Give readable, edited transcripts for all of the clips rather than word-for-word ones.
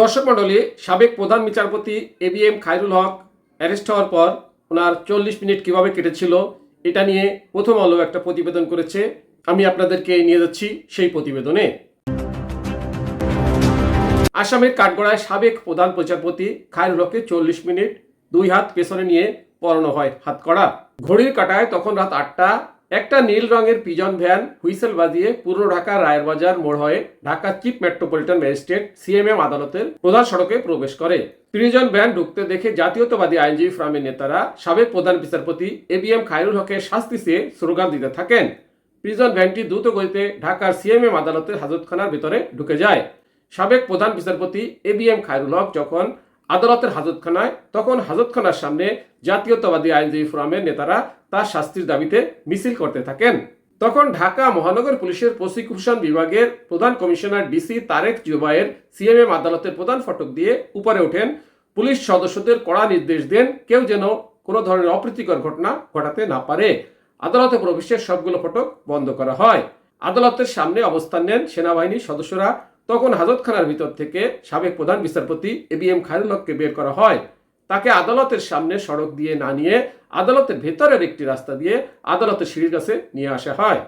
দর্শক মণ্ডলী, সাবেক প্রধান বিচারপতি এবিএম খায়রুল হক অ্যারেস্ট হওয়ার পর ওনার 40 মিনিট কিভাবে কেটেছিল এটা নিয়ে প্রথম আলো একটা প্রতিবেদন করেছে। আমি আপনাদেরকে নিয়ে যাচ্ছি সেই প্রতিবেদনে। আসামের কাঠগড়ায় সাবেক প্রধান বিচারপতি খায়রুল হককে 40 মিনিট দুই হাত পেছনে নিয়ে পরানো হয় হাতকড়া। ঘড়ির কাঁটায় তখন রাত 8টা। একটা নীল রঙের পিজন ভ্যান হুইসেল বাজিয়ে পুরো ঢাকার রায়ের বাজার মোড় হয়ে Dhaka chief metropolitan magistrate CMM আদালতের প্রধান সড়কে প্রবেশ করে। পিজন ভ্যান ঢুকতে দেখে জাতীয়তাবাদী আইনজীবী ফোরামের নেতারা সাবেক প্রধান বিচারপতি এবিএম খায়রুল হকের শাস্তি চেয়ে স্লোগান দিতে থাকেন। পিজন ভ্যানটি দ্রুত গতিতে ঢাকার সিএমএম আদালতের হাজতখানার ভিতরে ঢুকে যায়। সাবেক প্রধান বিচারপতি এবিএম খায়রুল হক যখন আদালতের হাজতখানায়, তখন হাজতখানার সামনে জাতীয়তাবাদী আইনজীবী ফোরামের নেতারা তার শাস্তির দাবিতে মিছিল করতে থাকেন। তখন ঢাকা মহানগর পুলিশের প্রসিকিউশন বিভাগের প্রধান commissioner DC Tarek Zubayer CMM আদালতের প্রধান ফটক দিয়ে উপরে ওঠেন। পুলিশ সদস্যদের কড়া নির্দেশ দেন কেউ যেন কোনো ধরনের অপ্রীতিকর ঘটনা ঘটাতে না পারে। আদালতে প্রবেশের সবগুলো ফটক বন্ধ করা হয়। আদালতের সামনে অবস্থান নেন সেনাবাহিনীর সদস্যরা। তখন হাজতখানার ভিতর থেকে সাবেক প্রধান বিচারপতি এবিএম খায়রুল হককে বের করা হয়। তাকে আদালতের সামনে সড়ক দিয়ে না নিয়ে আদালতের ভেতরের একটি রাস্তা দিয়ে আদালতের সিঁড়ির কাছে নিয়ে আসা হয়।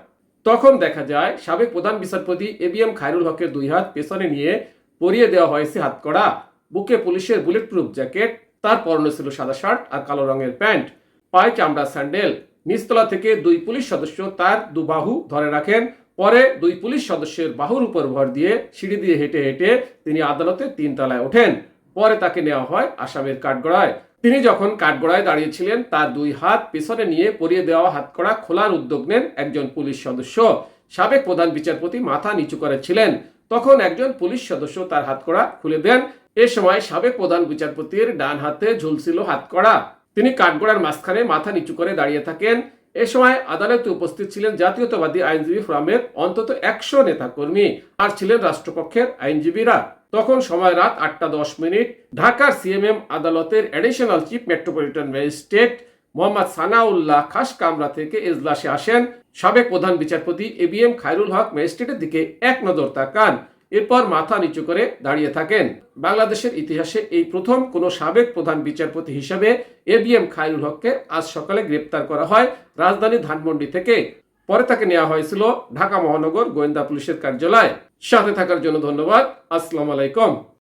তখন দেখা যায় সাবেক প্রধান বিচারপতি এবিএম খায়রুল হকের দুই হাত পেছনে নিয়ে পরিয়ে দেওয়া হয়েছে হাতকড়া। বুকে পুলিশের বুলেট প্রুফ জ্যাকেট, তার পরনে ছিল সাদা শার্ট আর কালো রঙের প্যান্ট, পায়ে চামড়া স্যান্ডেল। নিচতলা থেকে দুই পুলিশ সদস্য তার দুবাহু ধরে রাখেন। পরে দুই পুলিশ সদস্যের বাহুর উপর ভর দিয়ে সিঁড়ি দিয়ে হেঁটে হেঁটে তিনি আদালতের 3 তলায় ওঠেন। পরে তাকে নেওয়া হয় আসামের কাঠগড়ায়। তিনি যখন কাঠগড়ায় দাঁড়িয়েছিলেন, তার দুই হাত পেছনে নিয়ে পরিয়ে দেওয়া হাতকড়া খোলার উদ্যোগ নেন একজন পুলিশ সদস্য। সাবেক প্রধান বিচারপতি মাথা নিচু করেছিলেন। তখন একজন পুলিশ সদস্য তার হাতকড়া খুলে দেন। এ সময় সাবেক প্রধান বিচারপতির ডান হাতে ঝুলছিল হাতকড়া। তিনি কাঠগড়ার মাঝখানে মাথা নিচু করে দাঁড়িয়ে থাকেন। এ সময় আদালতে উপস্থিত ছিলেন জাতীয়তাবাদী আইনজীবী ফোরামের অন্তত 100 নেতাকর্মী, আর ছিলেন রাষ্ট্রপক্ষের আইনজীবীরা। তখন সময় রাত 8টা 10 মিনিট। ঢাকার সিএমএম আদালতের additional chief metropolitan magistrate Mohammad Sanaullah খাস কামরা থেকে এজলাসে আসেন। সাবেক প্রধান বিচারপতি এবিএম খায়রুল হক ম্যাজিস্ট্রেটের দিকে এক নজর তাকান, এরপর মাথা নিচু করে দাঁড়িয়ে থাকেন। বাংলাদেশের ইতিহাসে এই প্রথম কোনো সাবেক প্রধান বিচারপতি হিসেবে এবিএম খায়রুল হককে আজ সকালে গ্রেপ্তার করা হয় রাজধানী ধানমন্ডি থেকে। পরে তাকে নেওয়া হয়েছিল ঢাকা মহানগর গোয়েন্দা পুলিশের কার্যালয়। সাথে থাকার জন্য ধন্যবাদ। আসসালামু আলাইকুম।